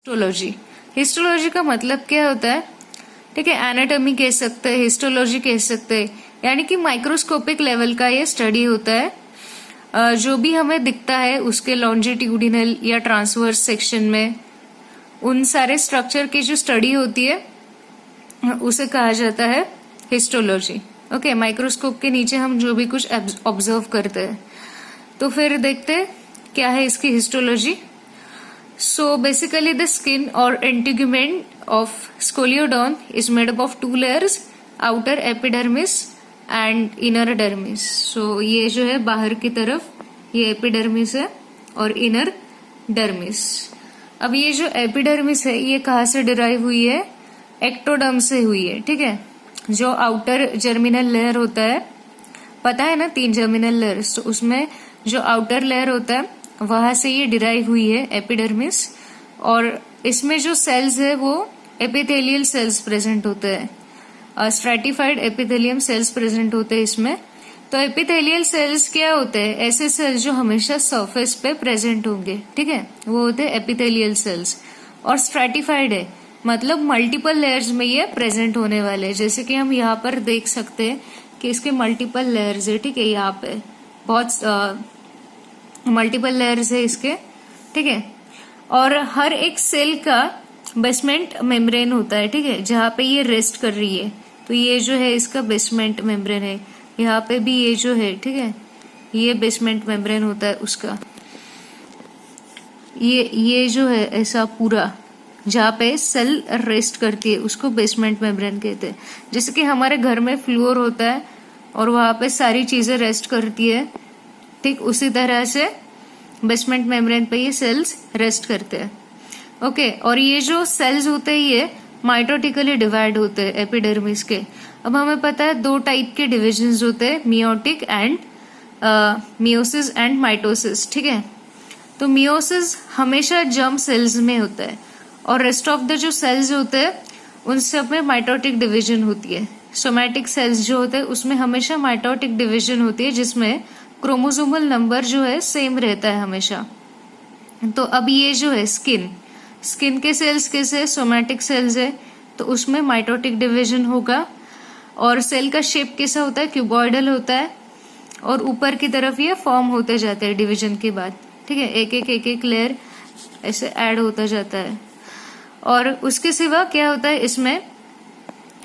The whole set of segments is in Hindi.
हिस्टोलॉजी। हिस्टोलॉजी का मतलब क्या होता है? ठीक है, एनाटॉमी कह सकते हैं, हिस्टोलॉजी कह सकते हैं, यानी कि माइक्रोस्कोपिक लेवल का ये स्टडी होता है। जो भी हमें दिखता है उसके लॉन्जिट्यूडिनल या ट्रांसवर्स सेक्शन में उन सारे स्ट्रक्चर की जो स्टडी होती है उसे कहा जाता है हिस्टोलॉजी। ओके, माइक्रोस्कोप के नीचे हम जो भी कुछ ऑब्जर्व करते हैं। तो फिर देखते हैं क्या है इसकी histology. So basically the skin or integument of scoliodon is made up of two layers, outer epidermis and inner dermis. So ये जो है बाहर की तरफ ये एपिडर्मिस है और इनर डर्मिस। अब ये जो एपिडर्मिस है ये कहाँ से डिराइव हुई है? एक्टोडर्म से हुई है। ठीक है, जो आउटर जर्मिनल लेयर होता है, पता है ना 3 जर्मिनल लेयर्स, तो उसमें जो आउटर लेयर होता है वहां से ये डिराइव हुई है एपिडर्मिस। और इसमें जो सेल्स है वो एपिथेलियल सेल्स प्रेजेंट होते हैं, स्ट्रैटिफाइड एपिथेलियम सेल्स प्रेजेंट होते हैं इसमें। तो एपिथेलियल सेल्स क्या होते हैं? ऐसे सेल्स जो हमेशा सरफेस पे प्रेजेंट होंगे। ठीक है, वो होते हैं एपिथेलियल सेल्स। और स्ट्रैटिफाइड है मतलब मल्टीपल लेयर्स में ये प्रेजेंट होने वाले हैं। जैसे कि हम यहाँ पर देख सकते हैं कि इसके मल्टीपल लेयर्स है। ठीक है, यहाँ पे बहुत मल्टीपल लेयर्स है इसके। ठीक है, और हर एक सेल का बेसमेंट मेम्ब्रेन होता है। ठीक है, जहाँ पे ये रेस्ट कर रही है, तो ये जो है इसका बेसमेंट मेम्ब्रेन है। यहाँ पे भी ये जो है, ठीक है, ये बेसमेंट मेम्ब्रेन होता है उसका। ये जो है ऐसा पूरा जहाँ पे सेल रेस्ट करती है उसको बेसमेंट मेम्ब्रेन कहते हैं। जैसे कि हमारे घर में फ्लोर होता है और वहां पे सारी चीजें रेस्ट करती है, ठीक उसी तरह से बेसमेंट मेम्ब्रेन पे ये सेल्स रेस्ट करते हैं। ओके, और ये जो सेल्स होते हैं ये माइटोटिकली डिवाइड होते हैं एपिडर्मिस के। अब हमें पता है 2 टाइप के डिविजन्स होते हैं, meiotic and meiosis and mitosis. ठीक है, तो मियोसिस हमेशा जर्म सेल्स में होता है और रेस्ट ऑफ द जो सेल्स होते हैं उन सब में माइटोटिक डिविजन होती है। सोमैटिक सेल्स जो होते हैं उसमें हमेशा माइटोटिक डिविजन होती है, जिसमें क्रोमोसोमल नंबर जो है सेम रहता है हमेशा। तो अब ये जो है स्किन के सेल्स कैसे? सोमैटिक सेल्स है, तो उसमें माइटोटिक डिवीजन होगा। और सेल का शेप कैसा होता है? क्यूबॉइडल होता है, और ऊपर की तरफ ये फॉर्म होते जाते हैं डिवीजन के बाद। ठीक है, एक एक लेयर ऐसे ऐड होता जाता है। और उसके सिवा क्या होता है, इसमें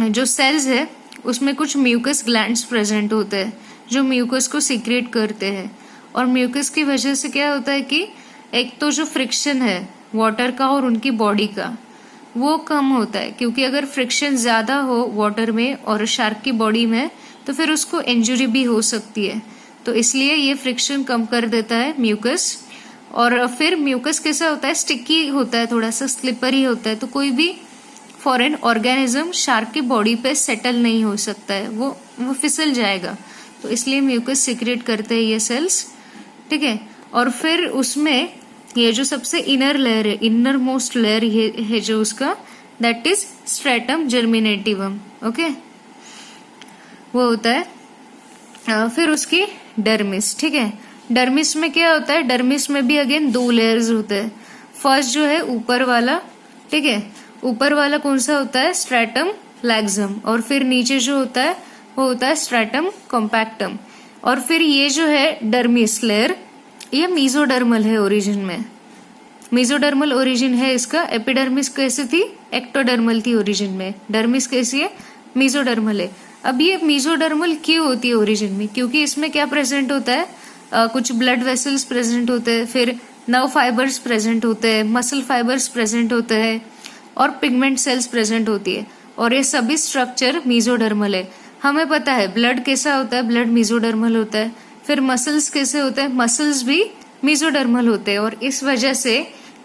जो सेल्स है उसमें कुछ म्यूकस ग्लैंड्स प्रेजेंट होते हैं जो म्यूकस को सीक्रेट करते हैं। और म्यूकस की वजह से क्या होता है कि एक तो जो फ्रिक्शन है वाटर का और उनकी बॉडी का वो कम होता है, क्योंकि अगर फ्रिक्शन ज्यादा हो वाटर में और शार्क की बॉडी में तो फिर उसको इंजुरी भी हो सकती है। तो इसलिए ये फ्रिक्शन कम कर देता है म्यूकस। और फिर म्यूकस कैसा होता है? स्टिकी होता है, थोड़ा सा स्लिपरी होता है, तो कोई भी फॉरेन ऑर्गेनिज्म शार्क की बॉडी पे सेटल नहीं हो सकता है, वो फिसल जाएगा। तो इसलिए म्यूकस सीक्रेट करते हैं ये सेल्स। ठीक है, और फिर उसमें ये जो सबसे इनर लेयर है, इनर मोस्ट लेयर है जो उसका, दैट इज स्ट्रेटम जर्मिनेटिवम। ओके, वो होता है। फिर उसकी डर्मिस। ठीक है, डर्मिस में क्या होता है? डर्मिस में भी अगेन 2 लेयर्स होते हैं। फर्स्ट जो है ऊपर वाला, ठीक है, ऊपर वाला कौन सा होता है? स्ट्रेटम लैक्सम। और फिर नीचे जो होता है वो होता है स्ट्रेटम कॉम्पैक्टम। और फिर ये जो है डर्मिस लेयर, ये मीजोडर्मल है ओरिजिन में, मीजोडर्मल ओरिजिन है इसका। एपिडर्मिस कैसे थी? एक्टोडर्मल थी ओरिजिन में। डर्मिस कैसी है? मीजोडर्मल है। अब ये मीजोडर्मल क्यों होती है ओरिजिन में? क्योंकि इसमें क्या प्रेजेंट होता है? कुछ ब्लड वेसल्स प्रेजेंट होते हैं, फिर नर्व फाइबर्स प्रेजेंट होते हैं, मसल फाइबर्स प्रेजेंट होते हैं, और पिगमेंट सेल्स प्रेजेंट होती है। और ये सभी स्ट्रक्चर मीजोडर्मल है। हमें पता है ब्लड कैसा होता है? ब्लड मीजोडर्मल होता है। फिर मसल्स कैसे होते हैं? मसल्स भी मीजोडर्मल होते हैं। और इस वजह से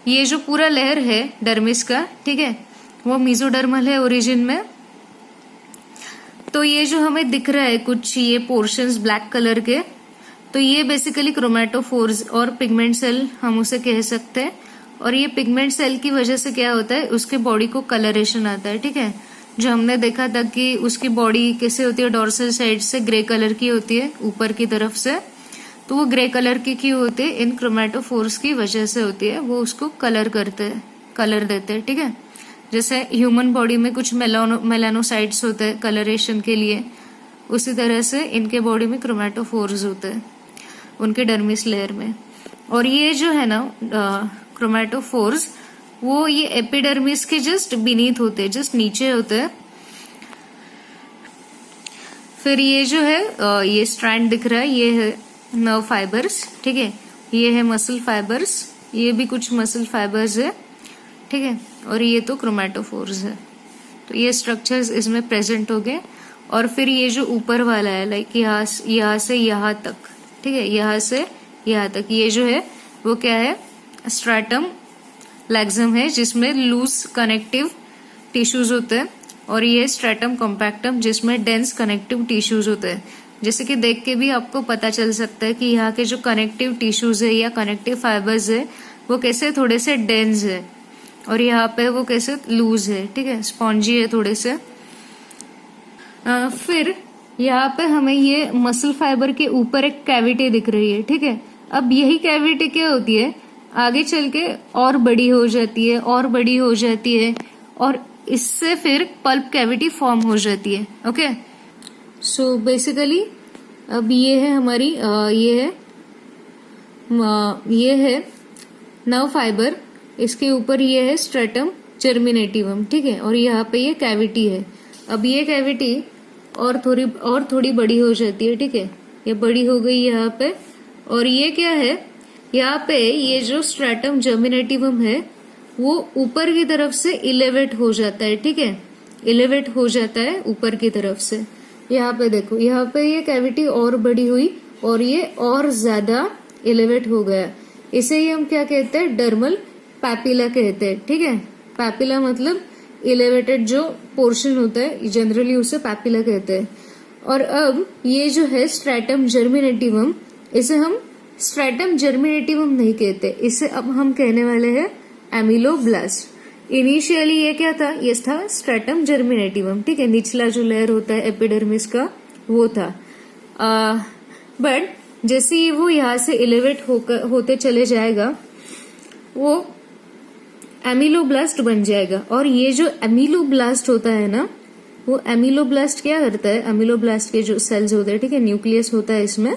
ये जो पूरा लेयर है डर्मिस का, ठीक है, वो मीजोडर्मल है ओरिजिन में। तो ये जो हमें दिख रहा है कुछ ये पोर्शंस ब्लैक कलर के, तो ये बेसिकली क्रोमेटोफोर्स और पिगमेंट सेल हम उसे कह सकते हैं। और ये पिगमेंट सेल की वजह से क्या होता है? उसके बॉडी को कलरेशन आता है। ठीक है, जो हमने देखा था कि उसकी बॉडी कैसे होती है, डोर्सल साइड से ग्रे कलर की होती है ऊपर की तरफ से, तो वो ग्रे कलर की क्यों होती है? इन क्रोमेटोफोर्स की वजह से होती है, वो उसको कलर करते हैं, कलर देते हैं, ठीक है। जैसे ह्यूमन बॉडी में कुछ मेलानोसाइट्स होते हैं कलरेशन के लिए, उसी तरह से इनके बॉडी में क्रोमेटोफोर्स होते हैं उनके डर्मिस लेयर में। और ये जो है ना क्रोमेटोफोर्स, वो ये एपिडर्मिस के जस्ट बीनीथ होते हैं, जस्ट नीचे होते हैं। फिर ये जो है ये स्ट्रैंड दिख रहा है, ये है नर्व फाइबर्स, ठीक है। ये है मसल फाइबर्स, ये भी कुछ मसल फाइबर्स है, ठीक है। और ये तो क्रोमेटोफोर्स है। तो ये स्ट्रक्चर्स इसमें प्रेजेंट हो गए। और फिर ये जो ऊपर वाला है, लाइक यहाँ से यहाँ तक, ठीक है, यहाँ से यहाँ तक, ये जो है वो क्या है, स्ट्रैटम लैक्सम है, जिसमें लूज कनेक्टिव टिश्यूज होते हैं। और ये स्ट्रैटम कॉम्पैक्टम, जिसमें डेंस कनेक्टिव टिश्यूज होते हैं। जैसे कि देख के भी आपको पता चल सकता है कि यहाँ के जो कनेक्टिव टिश्यूज है या कनेक्टिव फाइबर्स है वो कैसे थोड़े से डेंस है, और यहाँ पे वो कैसे लूज है, ठीक है, स्पॉन्जी है थोड़े से। फिर यहाँ पे हमें ये मसल फाइबर के ऊपर एक कैविटी दिख रही है, ठीक है। अब यही कैविटी क्या होती है, आगे चल के और बड़ी हो जाती है, और बड़ी हो जाती है, और इससे फिर पल्प कैविटी फॉर्म हो जाती है। ओके, सो बेसिकली अब ये है हमारी ये है नर्व फाइबर, इसके ऊपर ये है स्ट्रेटम जर्मिनेटिवम, ठीक है। और यहाँ पे ये कैविटी है। अब ये कैविटी और थोड़ी बड़ी हो जाती है, ठीक है, ये बड़ी हो गई यहाँ पे। और ये क्या है, यहाँ पे ये जो स्ट्रेटम जर्मिनेटिवम है वो ऊपर की तरफ से इलेवेट हो जाता है, ठीक है, इलेवेट हो जाता है ऊपर की तरफ से। यहाँ पे देखो, यहाँ पे ये कैविटी और बड़ी हुई और ये और ज्यादा इलेवेट हो गया। इसे ही हम क्या कहते हैं, डर्मल पैपिला कहते हैं, ठीक है। पैपिला मतलब इलेवेटेड जो पोर्शन होता है, जनरली उसे पैपिला कहते हैं। और अब ये जो है स्ट्रैटम जर्मिनेटिवम, इसे हम स्ट्रैटम जर्मिनेटिवम नहीं कहते, इसे अब हम कहने वाले हैं एमिलोब्लास्ट। इनिशियली ये क्या था, ये था स्ट्रैटम जर्मिनेटिवम, ठीक है, निचला जो लेयर होता है एपिडर्मिस का वो था। बट जैसे ही वो यहाँ से इलेवेट होते चले जाएगा वो एमिलोब्लास्ट बन जाएगा। और ये जो एमिलोब्लास्ट होता है ना, वो एमिलोब्लास्ट क्या करता है, एमिलोब्लास्ट के जो सेल्स होते हैं, ठीक है, न्यूक्लियस होता है इसमें।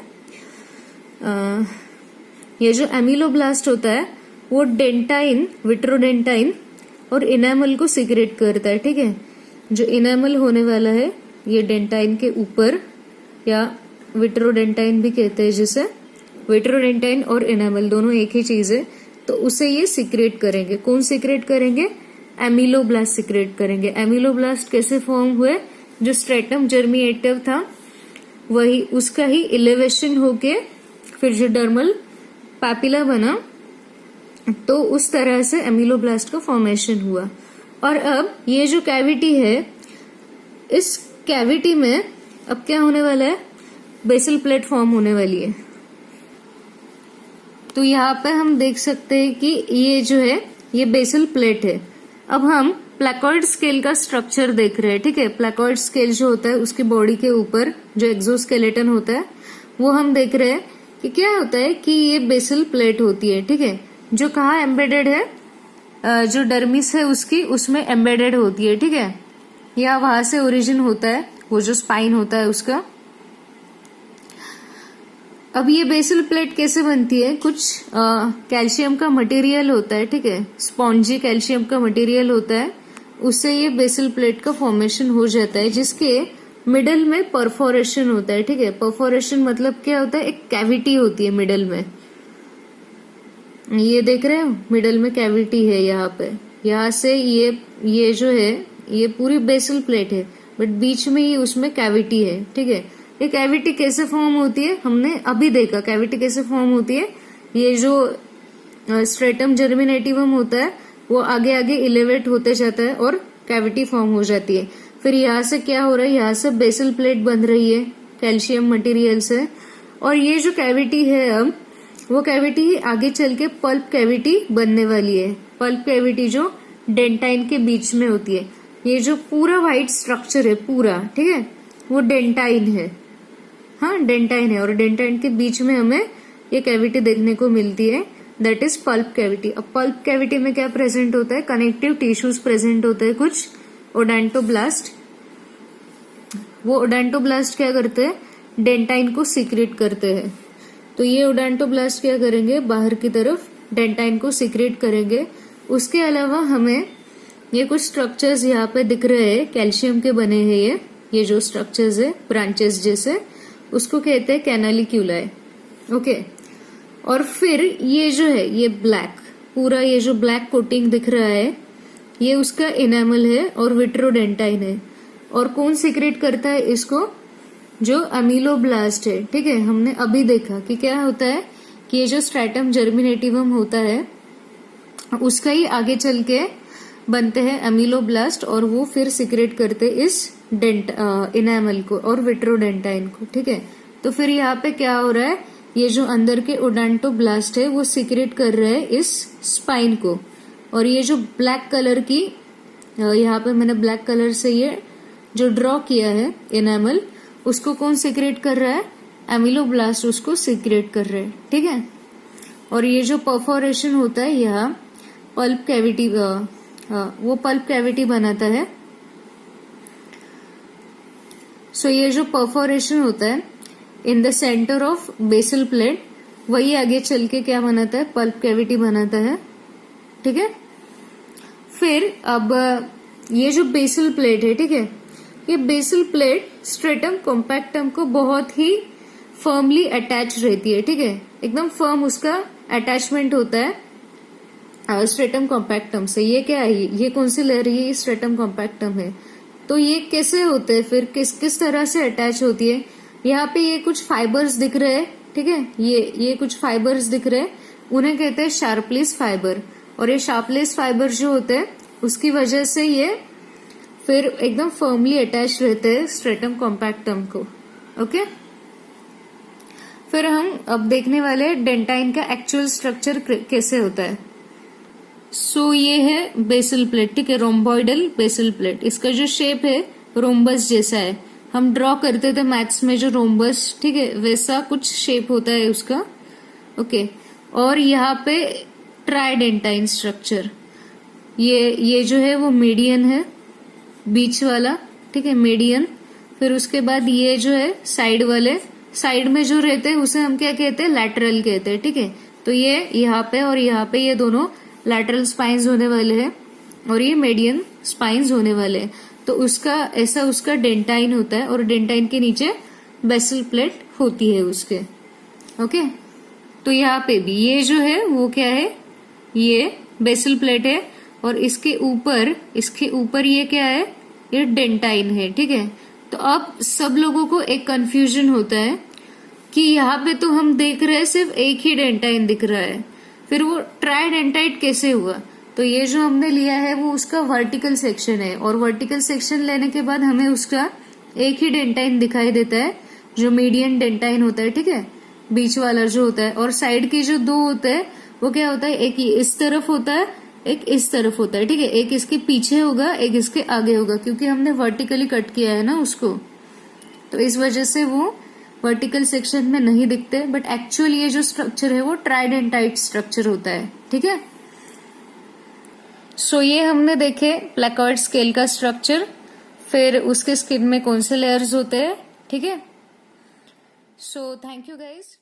ये जो एमिलोब्लास्ट होता है वो डेंटाइन, विट्रोडेंटाइन और इनेमल को सिक्रेट करता है, ठीक है। जो इनेमल होने वाला है ये डेंटाइन के ऊपर, या विट्रोडेंटाइन भी कहते हैं जिसे, विट्रोडेंटाइन और इनेमल दोनों एक ही चीज है, तो उसे ये सिक्रेट करेंगे। कौन सिक्रेट करेंगे, एमिलोब्लास्ट सिक्रेट करेंगे। एमिलोब्लास्ट कैसे फॉर्म हुए, जो स्ट्रेटम जर्मिनेटिव था वही, उसका ही इलेवेशन होके फिर जो डर्मल पैपिला बना, तो उस तरह से एमिलोब्लास्ट का फॉर्मेशन हुआ। और अब ये जो कैविटी है, इस कैविटी में अब क्या होने वाला है, बेसल प्लेट फॉर्म होने वाली है। तो यहाँ पे हम देख सकते हैं कि ये जो है ये बेसल प्लेट है। अब हम प्लैकॉइड स्केल का स्ट्रक्चर देख रहे हैं, ठीक है। प्लैकॉइड स्केल जो होता है उसकी बॉडी के ऊपर जो एक्सोस्केलेटन होता है वो हम देख रहे हैं कि क्या होता है कि ये बेसल प्लेट होती है, ठीक है, जो कहाँ एम्बेडेड है, जो डर्मिस है उसकी, उसमें एम्बेडेड होती है, ठीक है, या वहां से ओरिजिन होता है वो जो स्पाइन होता है उसका। अब ये बेसल प्लेट कैसे बनती है, कुछ कैल्शियम का मटेरियल होता है, ठीक है, स्पॉन्जी कैल्शियम का मटेरियल होता है, उससे ये बेसल प्लेट का फॉर्मेशन हो जाता है, जिसके मिडल में परफोरेशन होता है, ठीक है। परफोरेशन मतलब क्या होता है, एक कैविटी होती है मिडल में, ये देख रहे हो, मिडल में कैविटी है यहाँ पे। यहाँ से ये जो है ये पूरी बेसल प्लेट है, बट बीच में ही उसमें कैविटी है, ठीक है। ये कैविटी कैसे फॉर्म होती है, हमने अभी देखा कैविटी कैसे फॉर्म होती है। ये जो स्ट्रेटम जर्मिनेटिवम होता है वो आगे आगे इलेवेट होते जाता है और कैविटी फॉर्म हो जाती है। फिर यहाँ से क्या हो रहा है, यहाँ से बेसल प्लेट बन रही है कैल्शियम मटेरियल से। और ये जो कैविटी है अब, वो कैविटी ही आगे चल के पल्प कैविटी बनने वाली है। पल्प कैविटी जो डेंटाइन के बीच में होती है, ये जो पूरा व्हाइट स्ट्रक्चर है पूरा, ठीक है, वो डेंटाइन है, हाँ डेंटाइन है। और डेंटाइन के बीच में हमें ये कैविटी देखने को मिलती है। That is pulp cavity. अब पल्प कैविटी में क्या प्रेजेंट होता है, कनेक्टिव टिश्यूज प्रेजेंट होते हैं कुछ, ओडेंटोब्लास्ट। वो ओडेंटोब्लास्ट क्या करते हैं, डेंटाइन को सीक्रेट करते हैं। तो ये ओडेंटोब्लास्ट क्या करेंगे, बाहर की तरफ डेंटाइन को सीक्रेट करेंगे। उसके अलावा हमें ये कुछ स्ट्रक्चर्स यहाँ पे दिख रहे हैं, कैल्शियम के बने हैं ये जो स्ट्रक्चर्स है ब्रांचेस जैसे, उसको कहते हैं कैनालिक्यूलाई। ओके, और फिर ये जो है ये ब्लैक, पूरा ये जो ब्लैक कोटिंग दिख रहा है ये उसका इनेमल है और विट्रोडेंटाइन है। और कौन सीक्रेट करता है इसको, जो अमीलोब्लास्ट है। ठीक है, हमने अभी देखा कि क्या होता है कि ये जो स्ट्रैटम जर्मिनेटिवम होता है उसका ही आगे चल के बनते हैं अमीलोब्लास्ट, और वो फिर सीक्रेट करते इस इनेमल को और विट्रोडेंटाइन को। ठीक है, तो फिर यहाँ पे क्या हो रहा है, ये जो अंदर के ओडेंटोब्लास्ट है वो सीक्रेट कर रहे हैं इस स्पाइन को। और ये जो ब्लैक कलर की, यहाँ पे मैंने ब्लैक कलर से ये जो ड्रॉ किया है इनेमल, उसको कौन सीक्रेट कर रहा है, एमिलोब्लास्ट उसको सीक्रेट कर रहे हैं। ठीक है, और ये जो परफोरेशन होता है यहाँ पल्प कैविटी, वो पल्प कैविटी बनाता है। सो ये जो परफोरेशन होता है in the centre of basal plate, वही आगे चल के क्या बनाता है, पल्प कैविटी बनाता है। ठीक है, फिर अब ये जो बेसल प्लेट है, ठीक है, ये बेसल प्लेट स्ट्रेटम कॉम्पैक्टम को बहुत ही फर्मली अटैच रहती है। ठीक है, एकदम फर्म उसका अटैचमेंट होता है स्ट्रेटम कॉम्पैक्टम से। ये क्या है, ये कौन सी लेयर है, ये स्ट्रेटम कॉम्पैक्टम है। तो ये कैसे होते हैं, फिर किस तरह से अटैच होती है। यहाँ पे ये कुछ फाइबर्स दिख रहे हैं। ठीक है, ये कुछ फाइबर्स दिख रहे हैं, उन्हें कहते हैं शार्पलेस फाइबर। और ये शार्पलेस फाइबर जो होते हैं उसकी वजह से ये फिर एकदम फर्मली अटैच रहते हैं स्ट्रेटम कॉम्पैक्टम को। ओके, फिर हम अब देखने वाले हैं डेंटाइन का एक्चुअल स्ट्रक्चर कैसे होता है। सो ये है बेसल प्लेट। ठीक है, रोम्बॉइडल बेसल प्लेट, इसका जो शेप है रोम्बस जैसा है। हम ड्रॉ करते थे मैथ्स में जो रोम्बस, ठीक है, वैसा कुछ शेप होता है उसका। ओके, और यहाँ पे ट्राइडेंटाइन स्ट्रक्चर, ये जो है वो मीडियन है, बीच वाला। ठीक है, मीडियन। फिर उसके बाद ये जो है साइड वाले, साइड में जो रहते हैं उसे हम क्या कहते हैं, लैटरल कहते हैं। ठीक है, तो ये यहाँ पे और यहाँ पे ये दोनों लैटरल स्पाइन्स होने वाले हैं और ये मीडियन स्पाइन्स होने वाले हैं। तो उसका ऐसा उसका डेंटाइन होता है और डेंटाइन के नीचे बेसल प्लेट होती है उसके। ओके, तो यहाँ पे भी ये जो है वो क्या है, ये बेसल प्लेट है और इसके ऊपर ये क्या है, ये डेंटाइन है। ठीक है, तो अब सब लोगों को एक कंफ्यूजन होता है कि यहाँ पे तो हम देख रहे हैं सिर्फ एक ही डेंटाइन दिख रहा है, फिर वो ट्राइडेंटाइट कैसे हुआ। तो ये जो हमने लिया है वो उसका वर्टिकल सेक्शन है, और वर्टिकल सेक्शन लेने के बाद हमें उसका एक ही डेंटाइन दिखाई देता है जो मीडियन डेंटाइन होता है। ठीक है, बीच वाला जो होता है, और साइड के जो दो होते हैं वो क्या होता है, एक इस तरफ होता है, एक इस तरफ होता है। ठीक है, एक इसके पीछे होगा, एक इसके आगे होगा, क्योंकि हमने वर्टिकली कट किया है ना उसको, तो इस वजह से वो वर्टिकल सेक्शन में नहीं दिखते। बट एक्चुअल ये जो स्ट्रक्चर है वो ट्राइडेंटाइट स्ट्रक्चर होता है। ठीक है, सो ये हमने देखे प्लैकॉर्ड स्केल का स्ट्रक्चर, फिर उसके स्किन में कौन से लेयर्स होते हैं। ठीक है, सो थैंक यू गाइज।